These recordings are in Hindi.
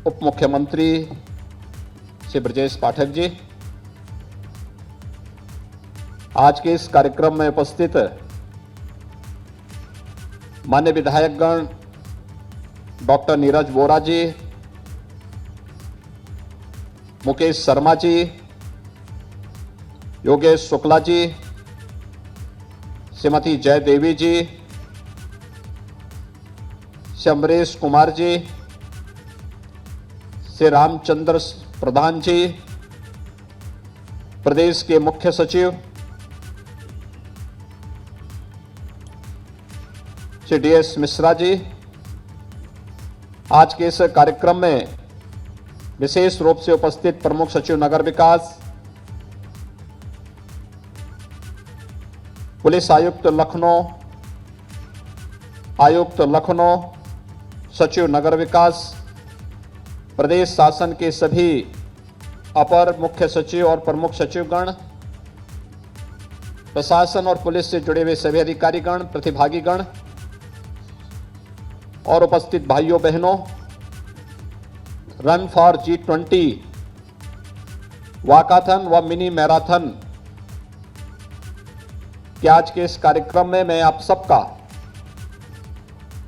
उप मुख्यमंत्री श्री ब्रजेश पाठक जी, आज के इस कार्यक्रम में उपस्थित मान्य विधायकगण डॉक्टर नीरज वोरा जी, मुकेश शर्मा जी, योगेश शुक्ला जी, श्रीमती जय देवी जी, श्री अमरीश कुमार जी, श्री रामचंद्र प्रधान जी, प्रदेश के मुख्य सचिव श्री DS मिश्रा जी, आज के इस कार्यक्रम में विशेष रूप से उपस्थित प्रमुख सचिव नगर विकास, पुलिस आयुक्त लखनऊ, आयुक्त लखनऊ, सचिव नगर विकास, प्रदेश शासन के सभी अपर मुख्य सचिव और प्रमुख सचिवगण, प्रशासन और पुलिस से जुड़े हुए सभी अधिकारीगण, प्रतिभागीगण और उपस्थित भाइयों बहनों, रन फॉर G20 वाकाथन व मिनी मैराथन के आज के इस कार्यक्रम में मैं आप सबका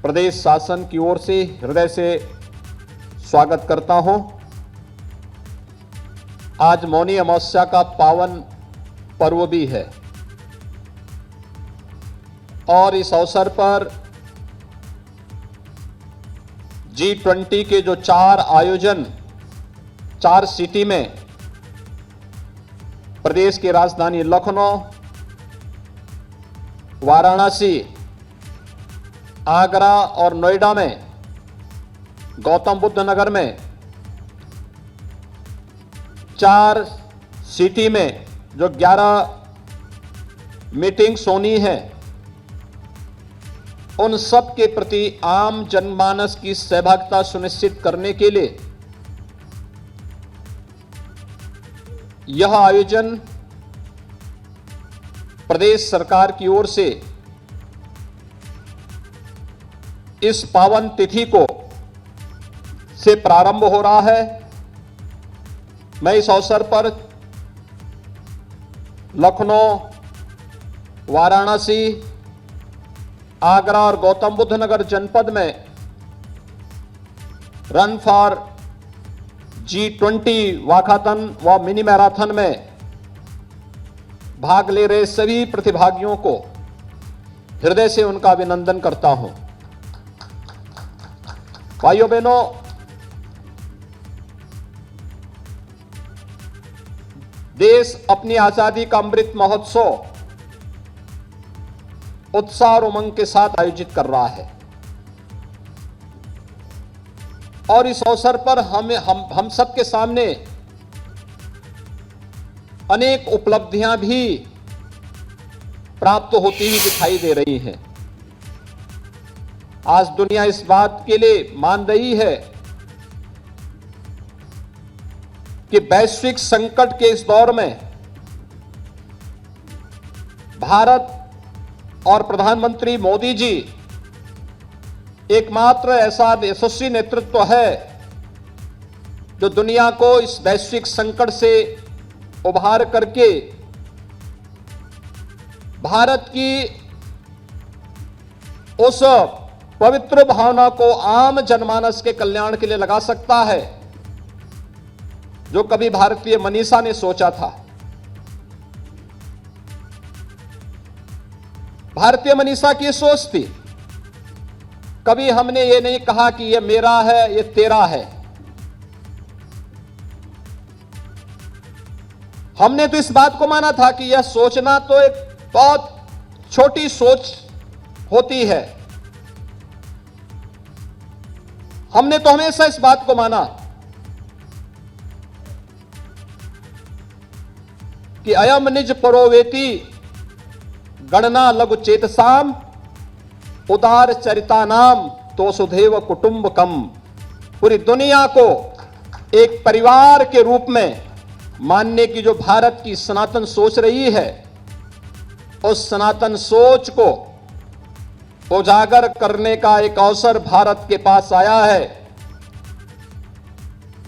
प्रदेश शासन की ओर से हृदय से स्वागत करता हूं। आज मौनी अमावस्या का पावन पर्व भी है और इस अवसर पर G20 के जो 4 आयोजन 4 सिटी में प्रदेश की राजधानी लखनऊ, वाराणसी, आगरा और नोएडा में, गौतम बुद्ध नगर में 4 सिटी में जो 11 मीटिंग्स होनी है, उन सब के प्रति आम जनमानस की सहभागिता सुनिश्चित करने के लिए यह आयोजन प्रदेश सरकार की ओर से इस पावन तिथि को से प्रारंभ हो रहा है। मैं इस अवसर पर लखनऊ, वाराणसी, आगरा और गौतम बुद्ध नगर जनपद में रन फॉर G20 वाकाथन व मिनी मैराथन में भाग ले रहे सभी प्रतिभागियों को हृदय से उनका अभिनंदन करता हूं। भाइयों बहनों, देश अपनी आजादी का अमृत महोत्सव उत्साह और उमंग के साथ आयोजित कर रहा है और इस अवसर पर हम सबके सामने अनेक उपलब्धियां भी प्राप्त होती हुई दिखाई दे रही हैं। आज दुनिया इस बात के लिए मान रही है कि वैश्विक संकट के इस दौर में भारत और प्रधानमंत्री मोदी जी एकमात्र ऐसा यशस्वी नेतृत्व है जो दुनिया को इस वैश्विक संकट से उभार करके भारत की उस पवित्र भावना को आम जनमानस के कल्याण के लिए लगा सकता है जो कभी भारतीय मनीषा ने सोचा था। भारतीय मनीषा की सोच थी, कभी हमने ये नहीं कहा कि ये मेरा है, ये तेरा है। हमने तो इस बात को माना था कि यह सोचना तो एक बहुत छोटी सोच होती है। हमने तो हमेशा इस बात को माना कि अयम निज परोवेति गणना लघु चेतसाम उदार चरिता नाम तो सुधेव कुटुंबकम। पूरी दुनिया को एक परिवार के रूप में मानने की जो भारत की सनातन सोच रही है, उस सनातन सोच को उजागर करने का एक अवसर भारत के पास आया है।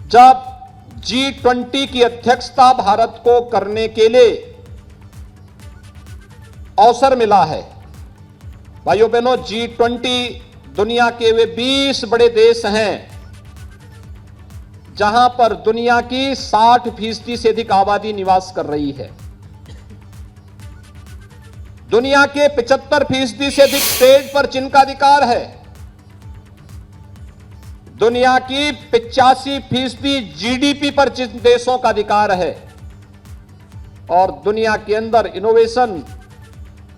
जब G20 की अध्यक्षता भारत को करने के लिए अवसर मिला है। भाइयों बहनों, G20 दुनिया के वे 20 बड़े देश हैं जहां पर दुनिया की 60% से अधिक आबादी निवास कर रही है। दुनिया के 75% से अधिक ट्रेड पर जिनका अधिकार है। दुनिया की 85% जीडीपी पर जिन देशों का अधिकार है, और दुनिया के अंदर इनोवेशन,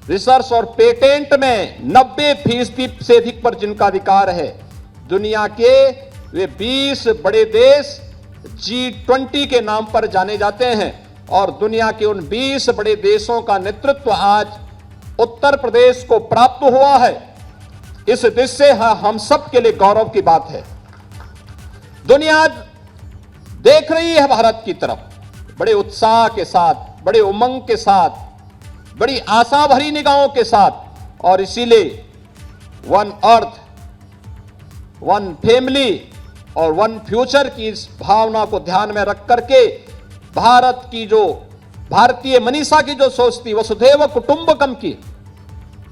रिसर्च और पेटेंट में 90% से अधिक पर जिनका अधिकार है। दुनिया के वे 20 बड़े देश G20 के नाम पर जाने जाते हैं, और दुनिया के उन 20 बड़े देशों का नेतृत्व आज उत्तर प्रदेश को प्राप्त हुआ है। इस दृश्य से हम सब के लिए गौरव की बात है। दुनिया आज देख रही है भारत की तरफ बड़े उत्साह के साथ, बड़े उमंग के साथ, बड़ी आशा भरी निगाहों के साथ, और इसीलिए वन अर्थ, वन फैमिली और वन फ्यूचर की इस भावना को ध्यान में रख करके भारत की जो भारतीय मनीषा की जो सोच थी, वसुधैव कुटुंबकम की,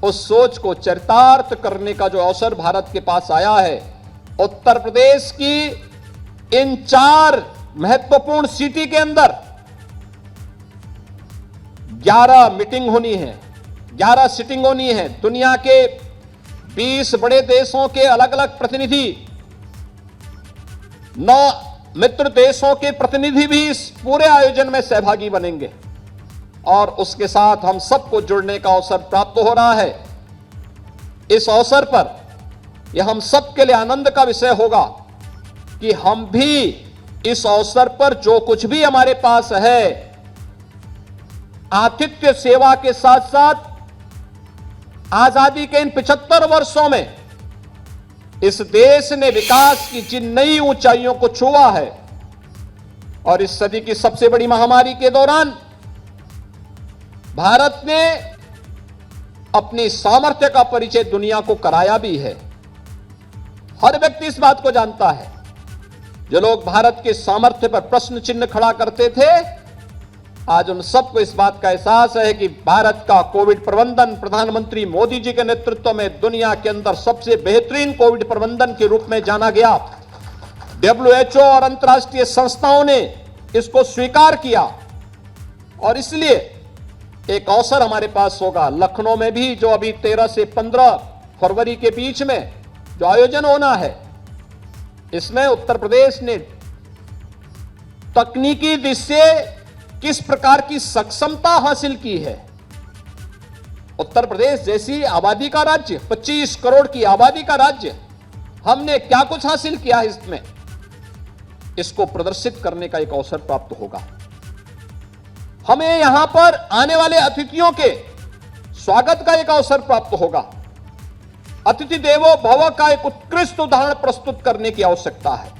उस सोच को चरितार्थ करने का जो अवसर भारत के पास आया है। उत्तर प्रदेश की इन 4 महत्वपूर्ण सिटी के अंदर 11 मीटिंग होनी है, 11 सिटिंग होनी है। दुनिया के 20 बड़े देशों के अलग अलग प्रतिनिधि, 9 मित्र देशों के प्रतिनिधि भी इस पूरे आयोजन में सहभागी बनेंगे, और उसके साथ हम सबको जुड़ने का अवसर प्राप्त हो रहा है। इस अवसर पर यह हम सबके लिए आनंद का विषय होगा कि हम भी इस अवसर पर जो कुछ भी हमारे पास है, आतिथ्य सेवा के साथ साथ आजादी के इन 75 वर्षों में इस देश ने विकास की जिन नई ऊंचाइयों को छुआ है, और इस सदी की सबसे बड़ी महामारी के दौरान भारत ने अपनी सामर्थ्य का परिचय दुनिया को कराया भी है। हर व्यक्ति इस बात को जानता है। जो लोग भारत के सामर्थ्य पर प्रश्न चिन्ह खड़ा करते थे, आज उन सबको इस बात का एहसास है कि भारत का कोविड प्रबंधन प्रधानमंत्री मोदी जी के नेतृत्व में दुनिया के अंदर सबसे बेहतरीन कोविड प्रबंधन के रूप में जाना गया। WHO और अंतर्राष्ट्रीय संस्थाओं ने इसको स्वीकार किया, और इसलिए एक अवसर हमारे पास होगा लखनऊ में भी, जो अभी 13 से 15 फरवरी के बीच में जो आयोजन होना है, इसमें उत्तर प्रदेश ने तकनीकी दृष्टि से किस प्रकार की सक्षमता हासिल की है। उत्तर प्रदेश जैसी आबादी का राज्य, 25 करोड़ की आबादी का राज्य, हमने क्या कुछ हासिल किया है, इसमें इसको प्रदर्शित करने का एक अवसर प्राप्त होगा। हमें यहां पर आने वाले अतिथियों के स्वागत का एक अवसर प्राप्त होगा। अतिथि देवो भव का एक उत्कृष्ट उदाहरण प्रस्तुत करने की आवश्यकता है,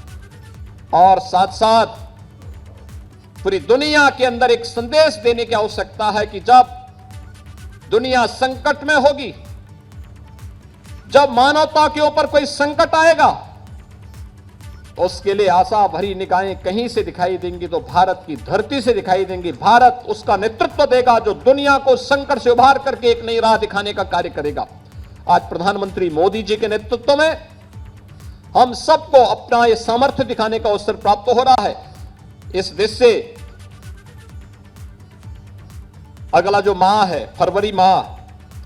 और साथ साथ पूरी दुनिया के अंदर एक संदेश देने की आवश्यकता है कि जब दुनिया संकट में होगी, जब मानवता के ऊपर कोई संकट आएगा, उसके लिए आशा भरी निगाहें कहीं से दिखाई देंगी तो भारत की धरती से दिखाई देंगी। भारत उसका नेतृत्व देगा जो दुनिया को संकट से उभार करके एक नई राह दिखाने का कार्य करेगा। आज प्रधानमंत्री मोदी जी के नेतृत्व में हम सबको अपना यह सामर्थ्य दिखाने का अवसर प्राप्त हो रहा है। इस देश से अगला जो माह है, फरवरी माह,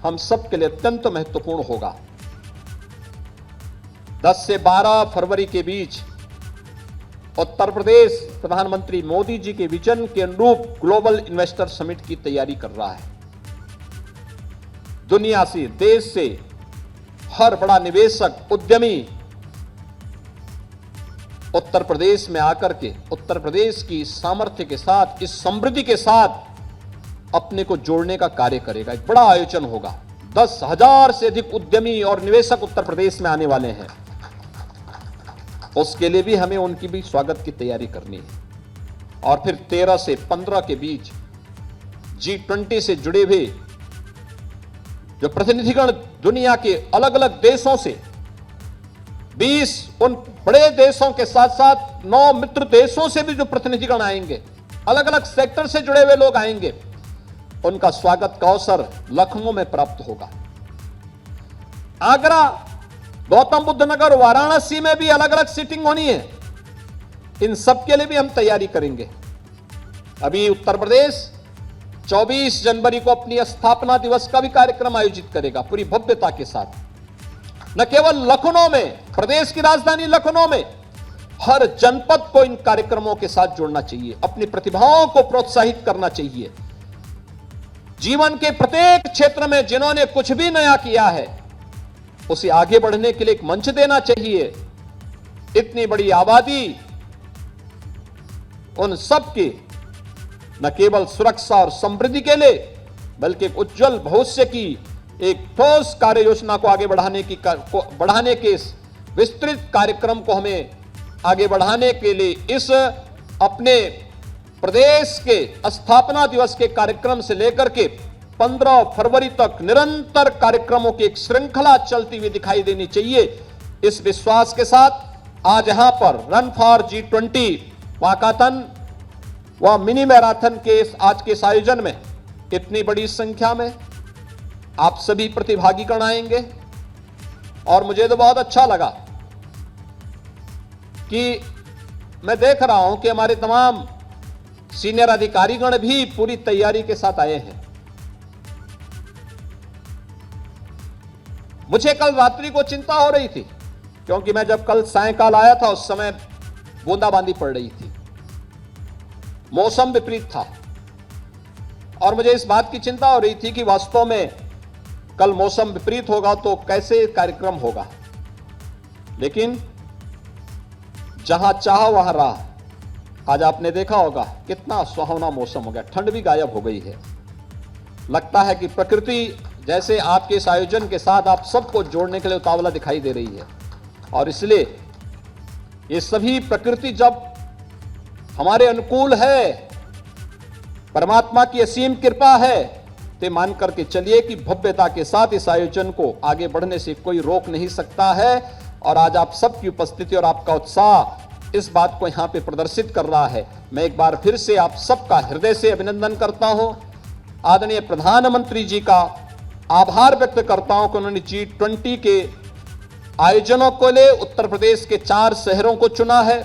हम सबके लिए अत्यंत महत्वपूर्ण होगा। 10 से 12 फरवरी के बीच उत्तर प्रदेश प्रधानमंत्री मोदी जी के विजन के अनुरूप ग्लोबल इन्वेस्टर समिट की तैयारी कर रहा है। दुनिया से, देश से हर बड़ा निवेशक, उद्यमी उत्तर प्रदेश में आकर के उत्तर प्रदेश की सामर्थ्य के साथ, इस समृद्धि के साथ अपने को जोड़ने का कार्य करेगा। एक बड़ा आयोजन होगा। 10,000 से अधिक उद्यमी और निवेशक उत्तर प्रदेश में आने वाले हैं। उसके लिए भी हमें उनकी भी स्वागत की तैयारी करनी है। और फिर 13 से 15 के बीच G20 से जुड़े हुए जो प्रतिनिधिगण दुनिया के अलग अलग देशों से 20 उन बड़े देशों के साथ साथ 9 मित्र देशों से भी जो प्रतिनिधिगण आएंगे, अलग अलग सेक्टर से जुड़े हुए लोग आएंगे, उनका स्वागत का अवसर लखनऊ में प्राप्त होगा। आगरा, गौतम बुद्ध नगर, वाराणसी में भी अलग अलग सीटिंग होनी है। इन सब के लिए भी हम तैयारी करेंगे। अभी उत्तर प्रदेश 24 जनवरी को अपनी स्थापना दिवस का भी कार्यक्रम आयोजित करेगा पूरी भव्यता के साथ। न केवल लखनऊ में, प्रदेश की राजधानी लखनऊ में हर जनपद को इन कार्यक्रमों के साथ जोड़ना चाहिए, अपनी प्रतिभाओं को प्रोत्साहित करना चाहिए। जीवन के प्रत्येक क्षेत्र में जिन्होंने कुछ भी नया किया है उसे आगे बढ़ने के लिए एक मंच देना चाहिए। इतनी बड़ी आबादी, उन सब की न केवल सुरक्षा और समृद्धि के लिए बल्कि एक उज्जवल भविष्य की एक ठोस कार्य योजना को आगे बढ़ाने के इस विस्तृत कार्यक्रम को हमें आगे बढ़ाने के लिए इस अपने प्रदेश के स्थापना दिवस के कार्यक्रम से लेकर के 15 फरवरी तक निरंतर कार्यक्रमों की एक श्रृंखला चलती हुई दिखाई देनी चाहिए। इस विश्वास के साथ आज यहां पर रन फॉर G20 वाकाथन व मिनी मैराथन के आज के इस आयोजन में इतनी बड़ी संख्या में आप सभी प्रतिभागीगण आएंगे। और मुझे तो बहुत अच्छा लगा कि मैं देख रहा हूं कि हमारे तमाम सीनियर अधिकारीगण भी पूरी तैयारी के साथ आए हैं। मुझे कल रात्रि को चिंता हो रही थी क्योंकि मैं जब कल सायंकाल आया था उस समय बूंदाबांदी पड़ रही थी, मौसम विपरीत था और मुझे इस बात की चिंता हो रही थी कि वास्तव में कल मौसम विपरीत होगा तो कैसे कार्यक्रम होगा। लेकिन जहां चाह वहां राह। आज आपने देखा होगा कितना सुहावना मौसम हो गया, ठंड भी गायब हो गई है। लगता है कि प्रकृति जैसे आपके इस आयोजन के साथ आप सबको जोड़ने के लिए उतावला दिखाई दे रही है। और इसलिए ये सभी प्रकृति जब हमारे अनुकूल है, परमात्मा की असीम कृपा है, तो मान करके चलिए कि भव्यता के साथ इस आयोजन को आगे बढ़ने से कोई रोक नहीं सकता है। और आज आप सबकी उपस्थिति और आपका उत्साह इस बात को यहां पे प्रदर्शित कर रहा है। मैं एक बार फिर से आप सबका हृदय से अभिनंदन करता हूं। आदरणीय प्रधानमंत्री जी का आभार व्यक्त करता हूं कि उन्होंने G20 के आयोजनों को ले उत्तर प्रदेश के 4 शहरों को चुना है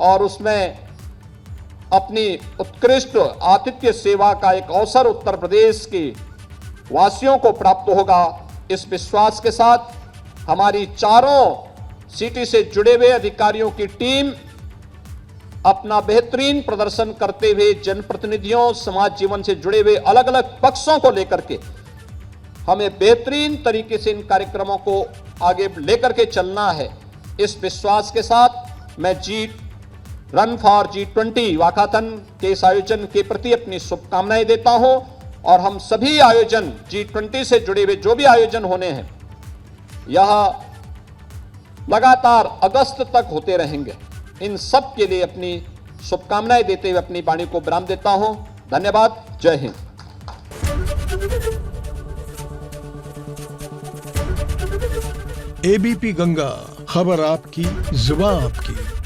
और उसमें अपनी उत्कृष्ट आतिथ्य सेवा का एक अवसर उत्तर प्रदेश के वासियों को प्राप्त होगा। इस विश्वास के साथ हमारी चारों सिटी से जुड़े हुए अधिकारियों की टीम अपना बेहतरीन प्रदर्शन करते हुए जनप्रतिनिधियों, समाज जीवन से जुड़े हुए अलग अलग पक्षों को लेकर के हमें बेहतरीन तरीके से इन कार्यक्रमों को आगे लेकर के चलना है। इस विश्वास के साथ मैं रन फॉर G20 वाकाथन के इस आयोजन के प्रति अपनी शुभकामनाएं देता हूं और हम सभी आयोजन G20 से जुड़े हुए जो भी आयोजन होने हैं यह लगातार अगस्त तक होते रहेंगे। इन सब के लिए अपनी शुभकामनाएं देते हुए अपनी वाणी को विराम देता हूं। धन्यवाद। जय हिंद। ABP गंगा, खबर आपकी, जुबान आपकी।